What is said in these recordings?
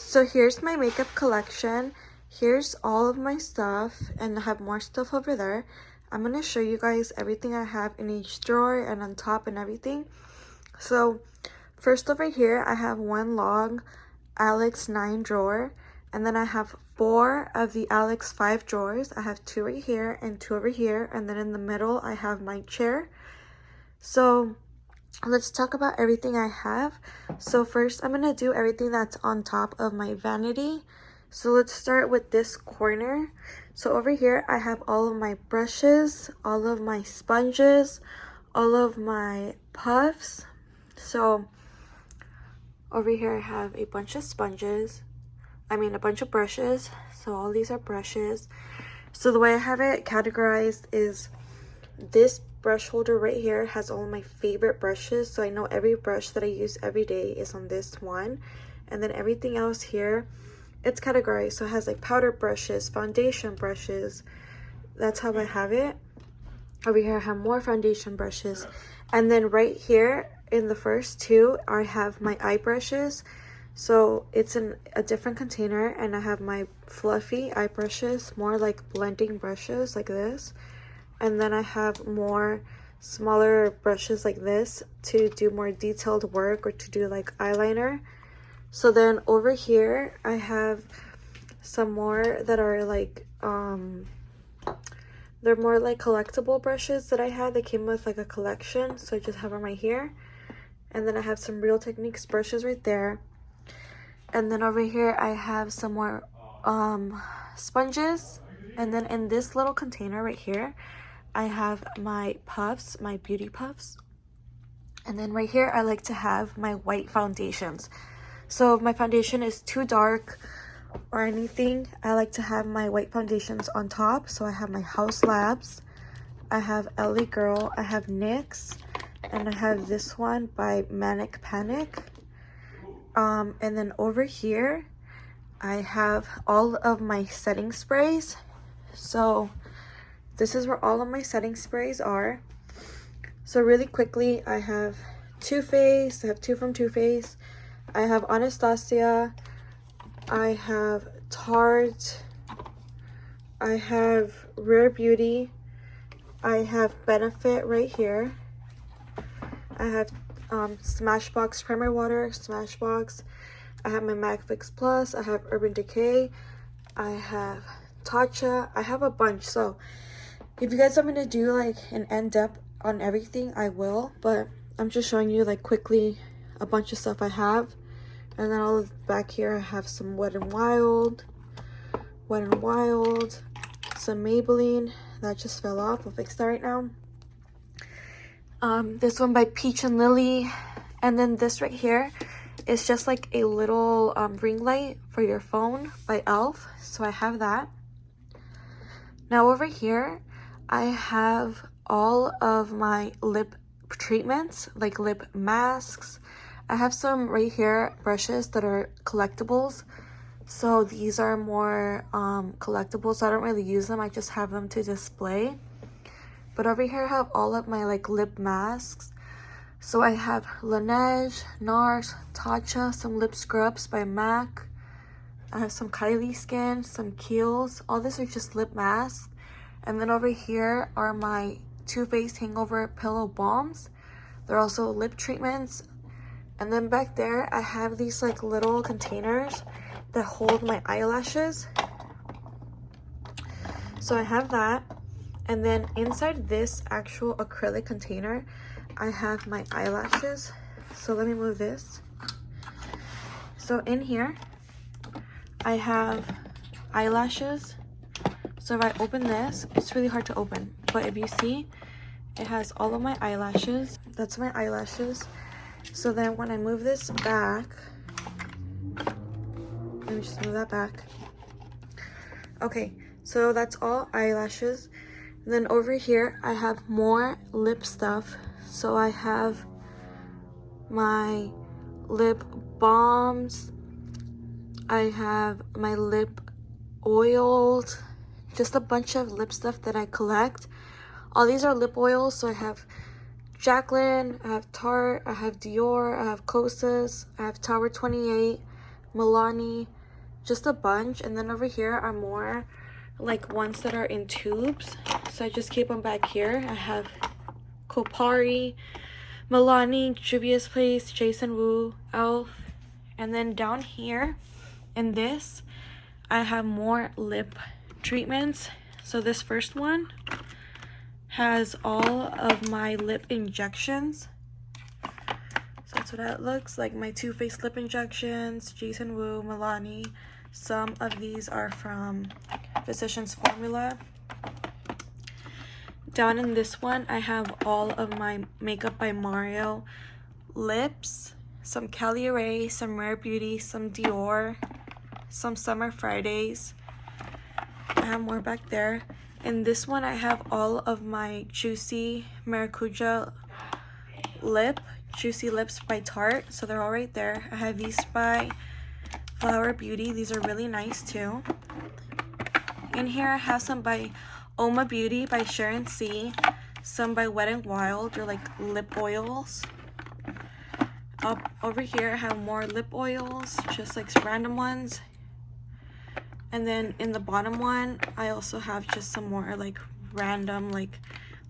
So here's my makeup collection. Here's all of my stuff, and I have more stuff over there. I'm going to show you guys everything I have in each drawer and on top and everything. So first over here, I have one long Alex 9 drawer, and then I have 4 of the Alex 5 drawers. I have 2 right here and 2 over here, and then in the middle I have my chair. So let's talk about everything I have. So first I'm gonna do everything that's on top of my vanity. So let's start with this corner. So over here I have all of my brushes, all of my sponges, all of my puffs. So over here I have a bunch of sponges, a bunch of brushes. So all these are brushes. So the way I have it categorized is this brush holder right here has all of my favorite brushes. So I know every brush that I use every day is on this one. And then everything else here, it's categorized. So it has like powder brushes, foundation brushes. That's how I have it. Over here I have more foundation brushes. And then right here in the first two, I have my eye brushes. So it's in a different container, and I have my fluffy eye brushes, more like blending brushes like this. And then I have more smaller brushes like this to do more detailed work or to do like eyeliner. So then over here I have some more that are like they're more like collectible brushes that I had. They came with like a collection, so I just have them right here. And then I have some Real Techniques brushes right there. And then over here I have some more sponges. And then in this little container right here I have my puffs, my beauty puffs. And then right here I like to have my white foundations. So if my foundation is too dark or anything, I like to have my white foundations on top. So I have my House Labs, I have LA Girl, I have NYX, and I have this one by Manic Panic. And then over here I have all of my setting sprays. So this is where all of my setting sprays are. So really quickly, I have Too Faced, I have 2 from Too Faced, I have Anastasia, I have Tarte, I have Rare Beauty, I have Benefit right here, I have Smashbox Primer Water, Smashbox, I have my MAC Fix Plus, I have Urban Decay, I have Tatcha, I have a bunch. So if you guys want me to do like an in-depth on everything, I will, but I'm just showing you like quickly a bunch of stuff I have. And then all back here I have some Wet n Wild, some Maybelline that just fell off. I'll fix that right now. This one by Peach and Lily. And then this right here is just like a little ring light for your phone by ELF. So I have that. Now over here I have all of my lip treatments, like lip masks. I have some right here brushes that are collectibles. So these are more collectibles. So I don't really use them. I just have them to display. But over here I have all of my like lip masks. So I have Laneige, NARS, Tatcha, some lip scrubs by MAC. I have some Kylie Skin, some Kiehl's. All this are just lip masks. And then over here are my Too Faced Hangover Pillow Balms. They're also lip treatments. And then back there, I have these like little containers that hold my eyelashes. So I have that. And then inside this actual acrylic container, I have my eyelashes. So let me move this. So in here, I have eyelashes. So if I open this, it's really hard to open. But if you see, it has all of my eyelashes. That's my eyelashes. So then when I move this back, let me just move that back. Okay, so that's all eyelashes. And then over here, I have more lip stuff. So I have my lip balms. I have my lip oils. Just a bunch of lip stuff that I collect. All these are lip oils. So I have Jaclyn, I have Tarte, I have Dior, I have Kosas, I have Tower 28, Milani, just a bunch. And then over here are more like ones that are in tubes, so I just keep them back here. I have Kopari, Milani, Juvia's Place, Jason Wu, Elf. And then down here in this, I have more lip treatments. So this first one has all of my lip injections. So that's what it looks like. My Too Faced lip injections, Jason Wu, Milani. Some of these are from Physicians Formula. Down in this one, I have all of my Makeup by Mario lips, some Cali Ray, some Rare Beauty, some Dior, some Summer Fridays. I have more back there. In this one, I have all of my Juicy Maracuja lip, Juicy Lips by Tarte. So they're all right there. I have these by Flower Beauty. These are really nice too. In here, I have some by Oma Beauty by Sharon C. Some by Wet n Wild. They're like lip oils. Up over here, I have more lip oils, just like some random ones. And then in the bottom one, I also have just some more like random like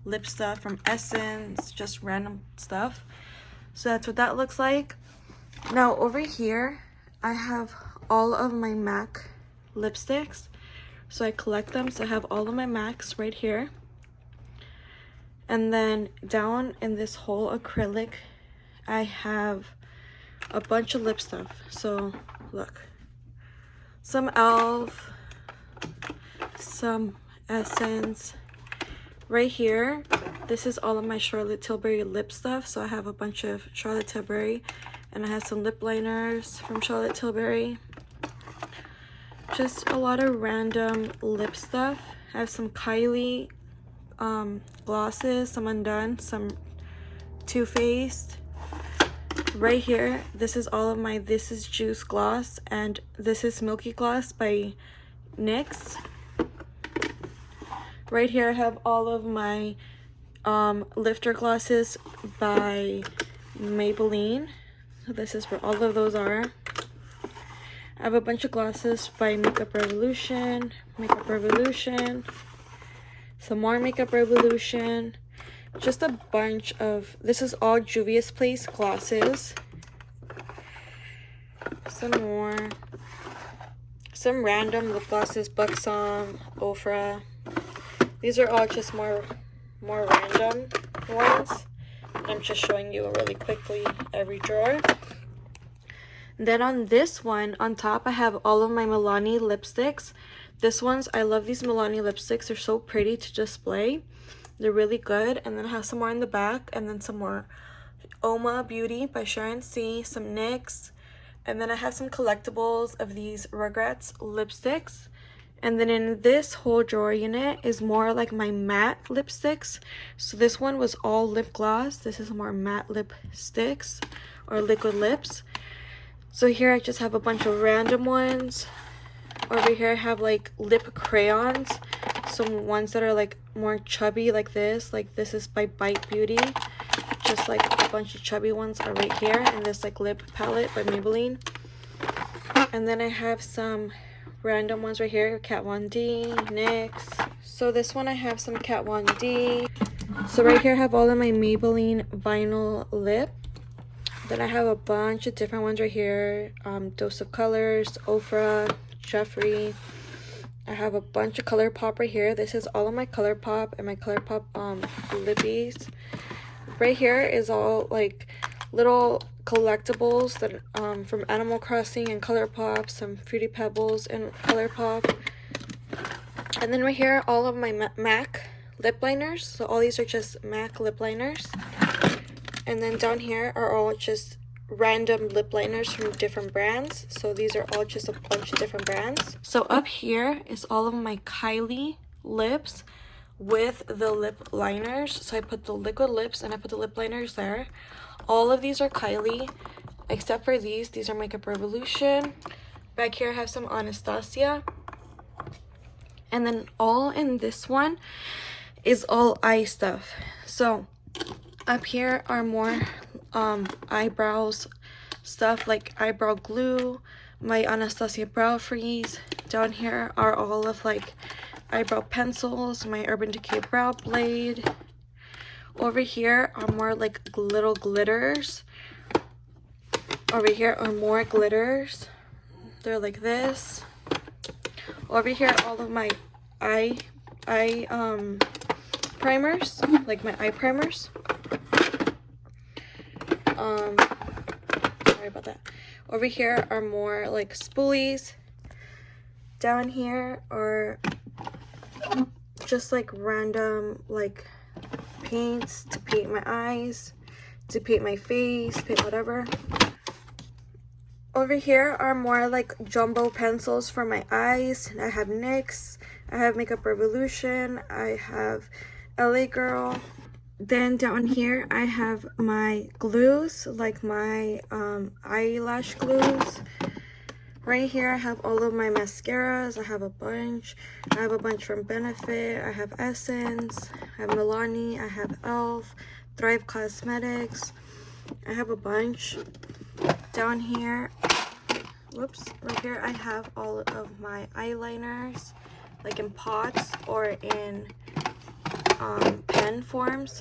lip stuff from Essence, just random stuff. So that's what that looks like. Now over here, I have all of my MAC lipsticks. So I collect them. So I have all of my MACs right here. And then down in this whole acrylic, I have a bunch of lip stuff. So look, some Elf, some Essence. Right here, this is all of my Charlotte Tilbury lip stuff. So I have a bunch of Charlotte Tilbury, and I have some lip liners from Charlotte Tilbury. Just a lot of random lip stuff. I have some Kylie glosses, some Undone, some Too Faced. Right here, this is all of my This Is Juice gloss, and This Is Milky gloss by NYX. Right here, I have all of my lifter glosses by Maybelline. So this is where all of those are. I have a bunch of glosses by Makeup Revolution, some more Makeup Revolution, just a bunch of, this is all Juvia's Place glosses, some more, some random lip glosses, Buxom, Ofra. These are all just more random ones. I'm just showing you really quickly every drawer. Then on this one, on top, I have all of my Milani lipsticks. This one's, I love these Milani lipsticks. They're so pretty to display. They're really good. And then I have some more in the back, and then some more Oma Beauty by Sharon C, some NYX. And then I have some collectibles of these Rugrats lipsticks. And then in this whole drawer unit is more like my matte lipsticks. So this one was all lip gloss. This is more matte lipsticks or liquid lips. So here I just have a bunch of random ones. Over here I have like lip crayons. Some ones that are like more chubby like this. Like this is by Bite Beauty. Just like a bunch of chubby ones are right here. And this like lip palette by Maybelline. And then I have some random ones right here. Kat Von D, NYX. So this one I have some Kat Von D. So right here I have all of my Maybelline vinyl lip. Then I have a bunch of different ones right here. Dose of Colors, Ofra, Jeffree. I have a bunch of ColourPop right here. This is all of my ColourPop and my ColourPop lippies. Right here is all like little collectibles that from Animal Crossing and ColourPop, some Fruity Pebbles and ColourPop. And then right here, all of my MAC lip liners. So all these are just MAC lip liners. And then down here are all just random lip liners from different brands. So these are all just a bunch of different brands. So up here is all of my Kylie lips with the lip liners. So I put the liquid lips and I put the lip liners there. All of these are Kylie, except for these. These are Makeup Revolution. Back here I have some Anastasia. And then all in this one is all eye stuff. So up here are more eyebrows stuff like eyebrow glue, my Anastasia brow freeze. Down here are all of like eyebrow pencils, my Urban Decay brow blade. Over here are more like little glitters. Over here are more glitters. They're like this. Over here, all of my eye primers, like my eye primers. Sorry about that. Over here are more like spoolies. Down here are just like random like paints to paint my eyes, to paint my face, paint whatever. Over here are more like jumbo pencils for my eyes. I have NYX, I have Makeup Revolution, I have LA Girl. Then down here I have my glues, like my eyelash glues. Right here I have all of my mascaras. I have a bunch. I have a bunch from Benefit. I have Essence. I have Milani. I have ELF. Thrive Cosmetics. I have a bunch. Down here, whoops, right here I have all of my eyeliners, like in pots or in pen forms.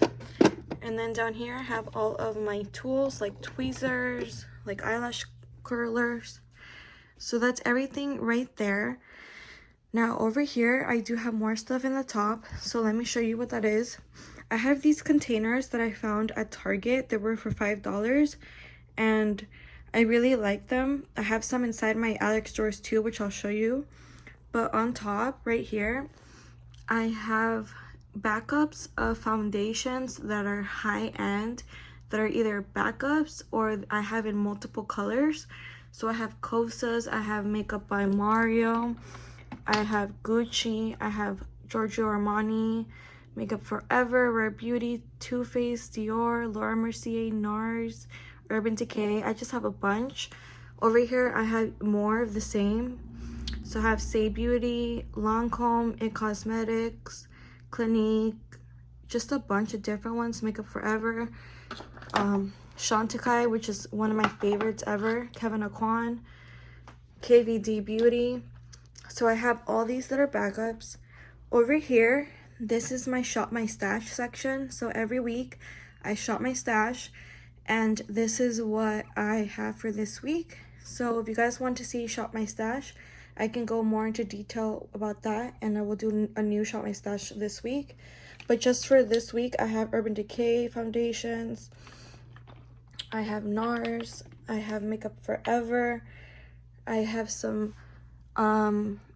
And then down here I have all of my tools, like tweezers, like eyelash curlers. So that's everything right there. Now over here I do have more stuff in the top, so let me show you what that is. I have these containers that I found at Target. They were for $5 and I really like them. I have some inside my Alex drawers too, which I'll show you. But on top right here I have backups of foundations that are high-end, that are either backups or I have in multiple colors. So I have Kosas, I have Makeup by Mario, I have Gucci, I have Giorgio Armani, Makeup Forever, Rare Beauty, Too Faced, Dior, Laura Mercier, NARS, Urban Decay. I just have a bunch. Over here I have more of the same. So I have Say Beauty, Lancome, It Cosmetics, Clinique, just a bunch of different ones. Makeup Forever, Chantecaille, which is one of my favorites ever, Kevin Aquan, KVD Beauty. So I have all these that are backups. Over here, this is my Shop My Stash section. So every week I shop my stash, and this is what I have for this week. So if you guys want to see Shop My Stash, I can go more into detail about that, and I will do a new Shop My Stash this week. But just for this week, I have Urban Decay foundations, I have NARS, I have Makeup Forever, I have some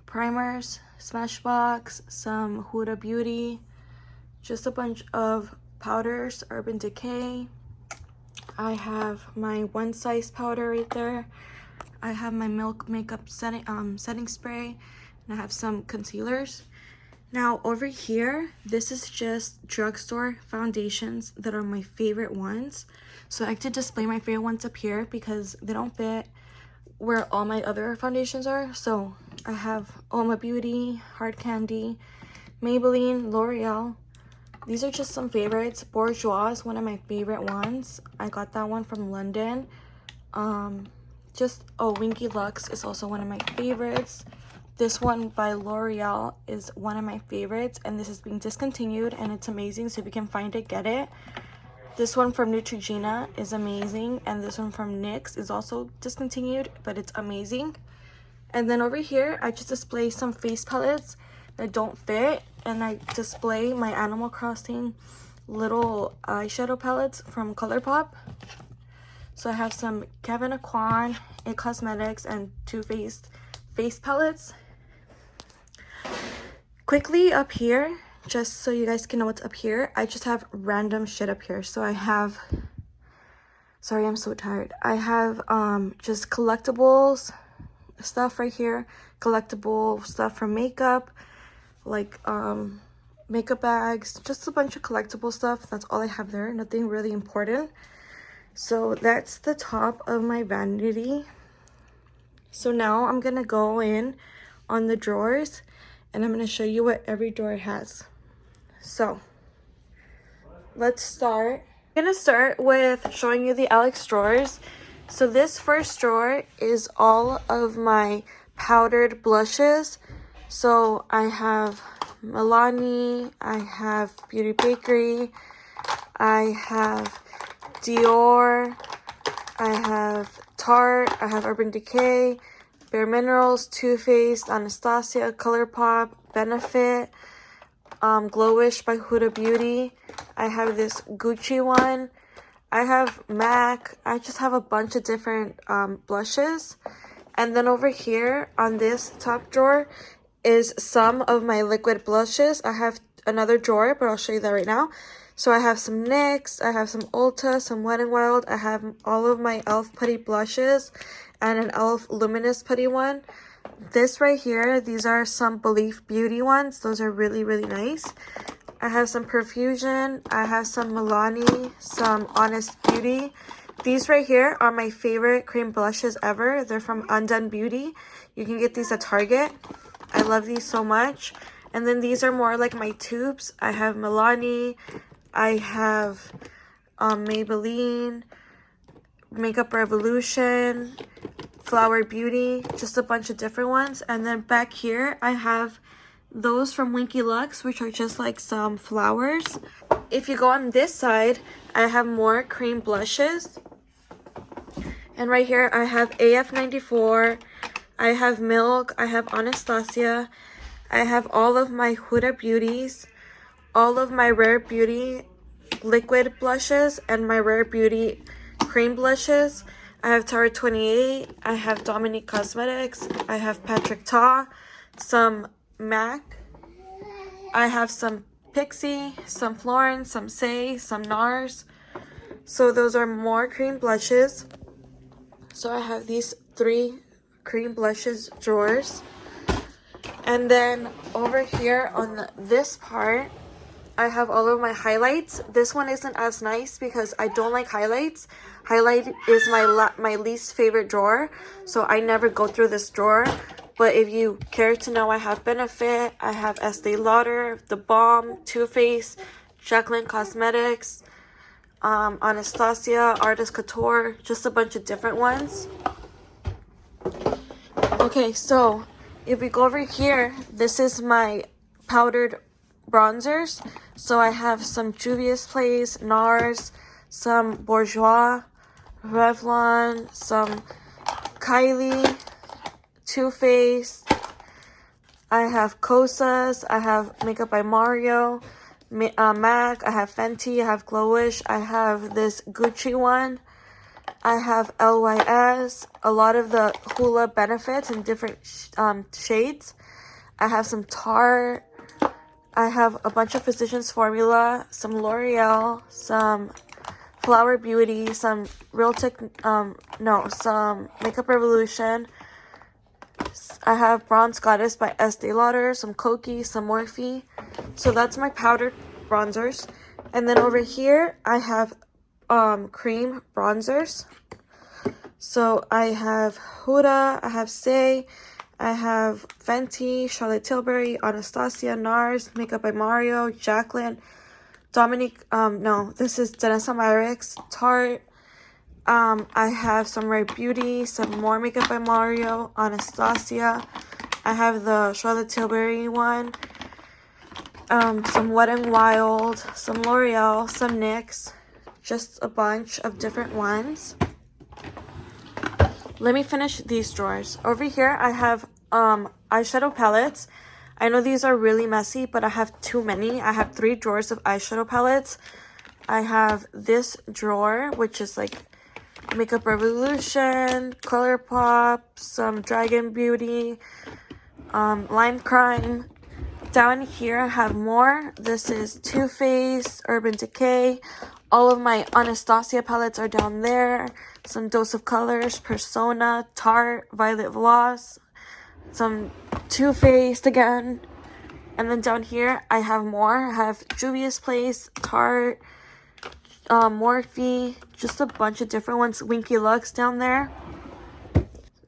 primers, Smashbox, some Huda Beauty, just a bunch of powders, Urban Decay. I have my One Size powder right there. I have my Milk Makeup setting spray, and I have some concealers. Now over here, this is just drugstore foundations that are my favorite ones. So I like to display my favorite ones up here because they don't fit where all my other foundations are. So I have Oma Beauty, Hard Candy, Maybelline, L'Oreal. These are just some favorites. Bourjois is one of my favorite ones. I got that one from London. Winky Lux is also one of my favorites. This one by L'Oreal is one of my favorites, and this is being discontinued, and it's amazing. So if you can find it, get it. This one from Neutrogena is amazing, and this one from NYX is also discontinued, but it's amazing. And then over here, I just display some face palettes that don't fit, and I display my Animal Crossing little eyeshadow palettes from ColourPop. So I have some Kevin Aquan, It Cosmetics, and Too Faced face palettes. Quickly up here, just so you guys can know what's up here, I just have random shit up here. So I have, sorry, I'm so tired. I have just collectibles stuff right here, collectible stuff from makeup, like makeup bags, just a bunch of collectible stuff. That's all I have there, nothing really important. So that's the top of my vanity. So now I'm gonna go in on the drawers, and I'm gonna show you what every drawer has. So let's start. I'm gonna start with showing you the Alex drawers. So this first drawer is all of my powdered blushes. So I have Milani, I have Beauty Bakery, I have Dior, I have Tarte, I have Urban Decay, Bare Minerals, Too Faced, Anastasia, ColourPop, Benefit, Glowish by Huda Beauty. I have this Gucci one. I have MAC. I just have a bunch of different blushes. And then over here on this top drawer is some of my liquid blushes. I have another drawer, but I'll show you that right now. So I have some NYX, I have some Ulta, some Wet n Wild. I have all of my e.l.f. putty blushes and an e.l.f. luminous putty one. This right here, these are some Belief Beauty ones. Those are really, really nice. I have some Perfusion. I have some Milani, some Honest Beauty. These right here are my favorite cream blushes ever. They're from Undone Beauty. You can get these at Target. I love these so much. And then these are more like my tubes. I have Milani. I have Maybelline, Makeup Revolution, Flower Beauty, just a bunch of different ones. And then back here, I have those from Winky Lux, which are just like some flowers. If you go on this side, I have more cream blushes. And right here, I have AF94, I have Milk, I have Anastasia, I have all of my Huda Beauties, all of my Rare Beauty liquid blushes, and my Rare Beauty cream blushes. I have Tower 28, I have Dominique Cosmetics, I have Patrick Ta, some MAC, I have some Pixie, some Florence, some Say, some NARS. So those are more cream blushes. So I have these 3 cream blushes drawers. And then over here on this part, I have all of my highlights. This one isn't as nice because I don't like highlights. Highlight is my least favorite drawer, so I never go through this drawer. But if you care to know, I have Benefit, I have Estee Lauder, The Balm, Too Faced, Jaclyn Cosmetics, Anastasia, Artist Couture, just a bunch of different ones. Okay, so if we go over here, this is my powdered bronzers. So I have some Juvia's Place, NARS, some Bourjois, Revlon, some Kylie, Too Faced. I have Kosas, I have Makeup by Mario, MAC, I have Fenty, I have Glowish, I have this Gucci one, I have LYS, a lot of the Hoola Benefits in different shades. I have some Tarte, I have a bunch of Physicians Formula, some L'Oreal, some Flower Beauty, some some Makeup Revolution. I have Bronze Goddess by Estee Lauder, some Koki, some Morphe. So that's my powdered bronzers. And then over here, I have cream bronzers. So I have Huda, I have Say, I have Fenty, Charlotte Tilbury, Anastasia, NARS, Makeup by Mario, Jaclyn, Dominique, this is Danessa Myricks, Tarte. I have some Rare Beauty, some more Makeup by Mario, Anastasia. I have the Charlotte Tilbury one, some Wet n Wild, some L'Oreal, some NYX, just a bunch of different ones. Let me finish these drawers. Over here, I have eyeshadow palettes. I know these are really messy, but I have too many. I have 3 drawers of eyeshadow palettes. I have this drawer, which is like Makeup Revolution, ColourPop, some Dragon Beauty, Lime Crime. Down here, I have more. This is Too Faced, Urban Decay. All of my Anastasia palettes are down there. Some Dose of Colors, Persona, Tarte, Violet Voss, some Too Faced again. And then down here, I have more. I have Juvia's Place, Tarte, Morphe, just a bunch of different ones. Winky Lux down there.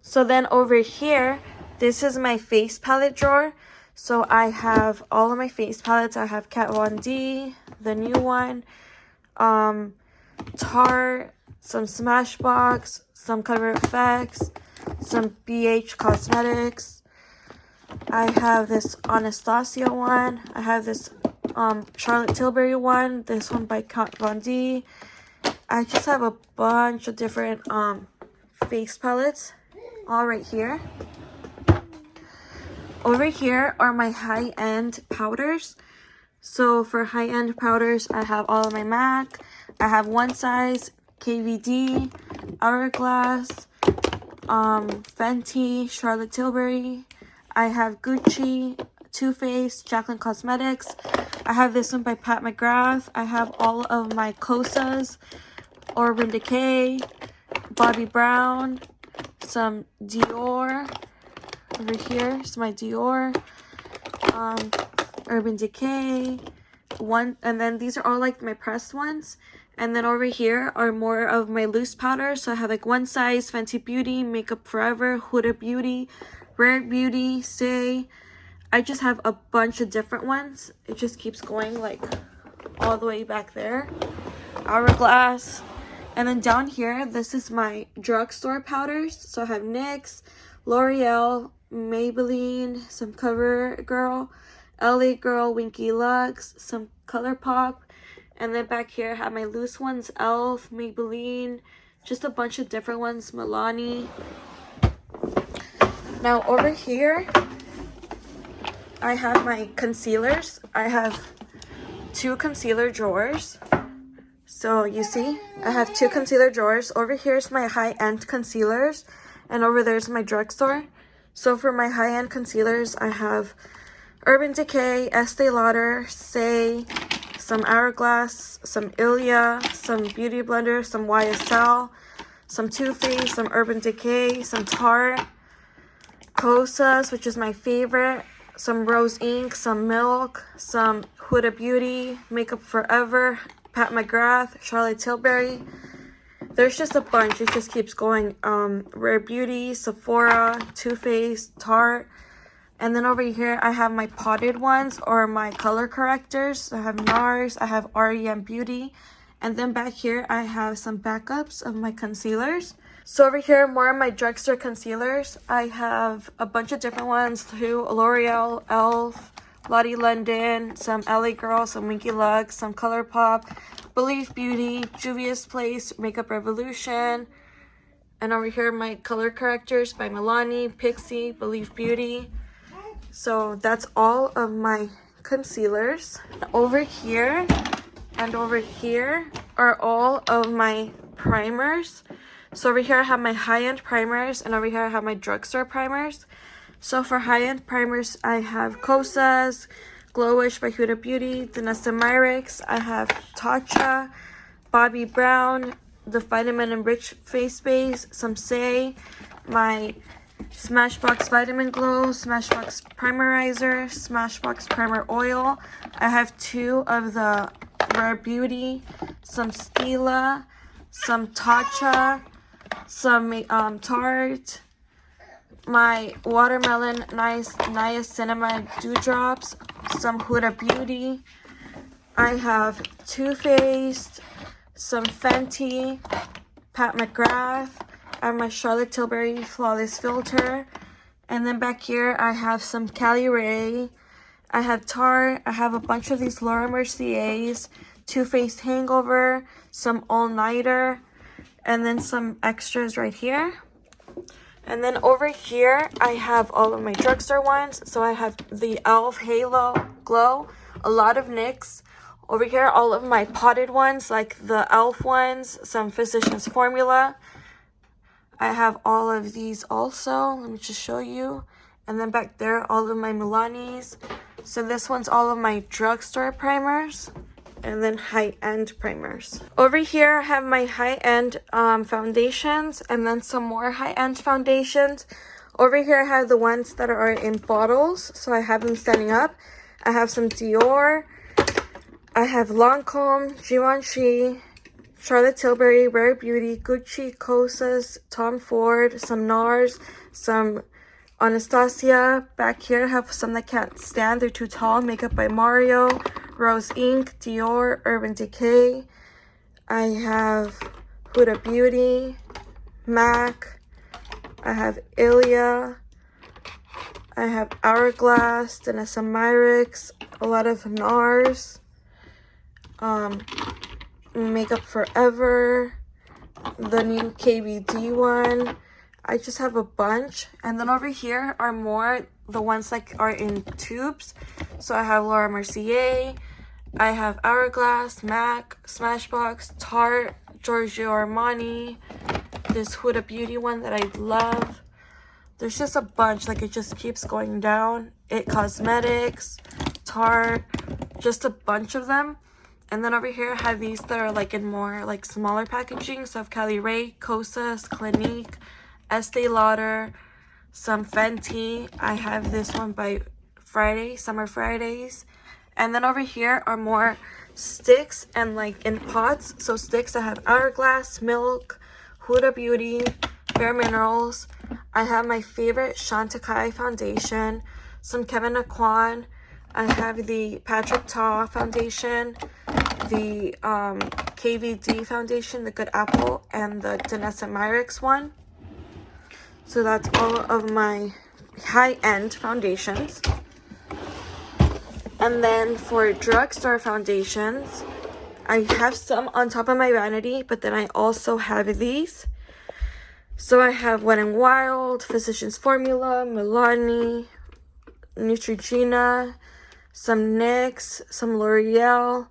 So then over here, this is my face palette drawer. So I have all of my face palettes. I have Kat Von D, the new one, Tarte, some Smashbox, some Cover Effects, some BH Cosmetics. I have this Anastasia one. I have this Charlotte Tilbury one. This one by Vanity. I just have a bunch of different face palettes all right here. Over here are my high-end powders. So for high-end powders, I have all of my MAC. I have One Size, KVD, Hourglass, Fenty, Charlotte Tilbury. I have Gucci, Too Faced, Jaclyn Cosmetics. I have this one by Pat McGrath. I have all of my Kosas, Urban Decay, Bobbi Brown, some Dior. Over here is my Dior, Urban Decay, and then these are all like my pressed ones. And then over here are more of my loose powders. So I have like One Size, Fenty Beauty, Makeup Forever, Huda Beauty, Rare Beauty, Say. I just have a bunch of different ones. It just keeps going like all the way back there. Hourglass. And then down here, this is my drugstore powders. So I have NYX, L'Oreal, Maybelline, some CoverGirl, LA Girl, Winky Lux, some ColourPop. And then back here I have my loose ones, ELF, Maybelline, just a bunch of different ones, Milani. Now over here, I have my concealers. I have 2 concealer drawers. So you see, I have 2 concealer drawers. Over here is my high-end concealers, and over there's my drugstore. So for my high-end concealers, I have Urban Decay, Estee Lauder, Say, some Hourglass, some Ilia, some Beauty Blender, some YSL, some Too Faced, some Urban Decay, some Tarte, Kosas, which is my favorite, some Rose Inc, some Milk, some Huda Beauty, Makeup Forever, Pat McGrath, Charlotte Tilbury. There's just a bunch. It just keeps going. Rare Beauty, Sephora, Too Faced, Tarte. And then over here, I have my potted ones or my color correctors. I have NARS, I have REM Beauty. And then back here, I have some backups of my concealers. So over here, more of my drugstore concealers. I have a bunch of different ones too. L'Oreal, ELF, Lottie London, some LA Girl, some Winky Lux, some ColourPop, Believe Beauty, Juvia's Place, Makeup Revolution. And over here, my color correctors by Milani, Pixie, Believe Beauty. So that's all of my concealers. Over here and over here are all of my primers. So over here I have my high-end primers, and over here I have my drugstore primers. So for high-end primers, I have Kosas, Glowish by Huda Beauty, Danessa Myricks. I have Tatcha, Bobbi Brown, the Vitamin Enriched Face Base, some Say, my Smashbox Vitamin Glow, Smashbox Primerizer, Smashbox Primer Oil. I have 2 of the Rare Beauty, some Stila, some Tatcha, some Tarte, my Watermelon Niacinamide Dewdrops, some Huda Beauty. I have Too Faced, some Fenty, Pat McGrath. I have my Charlotte Tilbury Flawless Filter. And then back here, I have some Cali Ray. I have Tarte. I have a bunch of these Laura Mercier's, Too Faced Hangover, some All Nighter, and then some extras right here. And then over here, I have all of my drugstore ones. So I have the ELF Halo Glow, a lot of NYX. Over here, all of my potted ones, like the ELF ones, some Physicians Formula. I have all of these also. Let me just show you. And then back there, all of my Milanis. So this one's all of my drugstore primers. And then high-end primers. Over here, I have my high-end foundations. And then some more high-end foundations. Over here, I have the ones that are in bottles. So I have them standing up. I have some Dior. I have Lancome, Givenchy, Charlotte Tilbury, Rare Beauty, Gucci, Kosas, Tom Ford, some NARS, some Anastasia. Back here I have some that can't stand, they're too tall. Makeup by Mario, Rose Inc, Dior, Urban Decay. I have Huda Beauty, MAC, I have Ilia, I have Hourglass, then some Myrix, a lot of NARS, Makeup Forever, the new KVD one. I just have a bunch. And then over here are more the ones like are in tubes. So I have Laura Mercier, I have Hourglass, MAC, Smashbox, Tarte, Giorgio Armani, this Huda Beauty one that I love. There's just a bunch, like it just keeps going down. It Cosmetics, Tarte, just a bunch of them. And then over here I have these that are like in more like smaller packaging. So I have Cali Ray, Kosas, Clinique, Estee Lauder, some Fenty. I have this one by Friday, Summer Fridays. And then over here are more sticks and like in pots. So sticks, I have Hourglass, Milk, Huda Beauty, Bare Minerals. I have my favorite Chantecaille foundation, some Kevyn Aucoin. I have the Patrick Ta foundation, the KVD foundation, the Good Apple, and the Danessa Myrix one. So that's all of my high-end foundations. And then for drugstore foundations, I have some on top of my Vanity, but then I also have these. So I have Wet n Wild, Physicians Formula, Milani, Neutrogena, some NYX, some L'Oreal.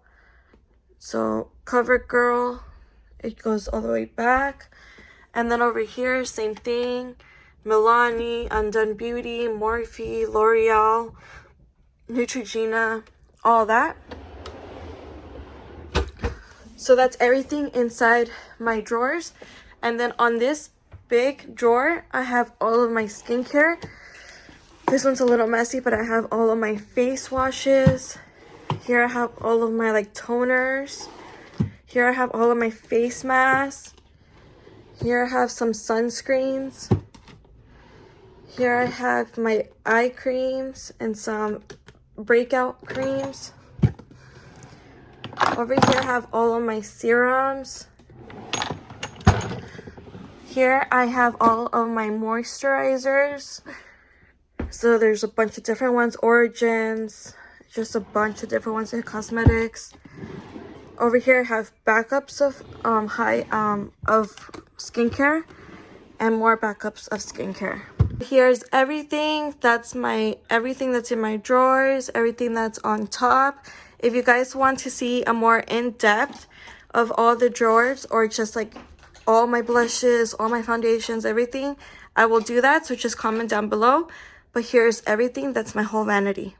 So CoverGirl, it goes all the way back. And then over here, same thing. Milani, Undone Beauty, Morphe, L'Oreal, Neutrogena, all that. So that's everything inside my drawers. And then on this big drawer, I have all of my skincare. This one's a little messy, but I have all of my face washes. Here I have all of my like toners. Here I have all of my face masks. Here I have some sunscreens. Here I have my eye creams and some breakout creams. Over here I have all of my serums. Here I have all of my moisturizers. So there's a bunch of different ones. Origins, just a bunch of different ones in cosmetics. Over here I have backups of skincare and more backups of skincare. Here's everything. That's everything that's in my drawers, everything that's on top. If you guys want to see a more in-depth of all the drawers, or just like all my blushes, all my foundations, everything, I will do that. So just comment down below. But here's everything. That's my whole vanity.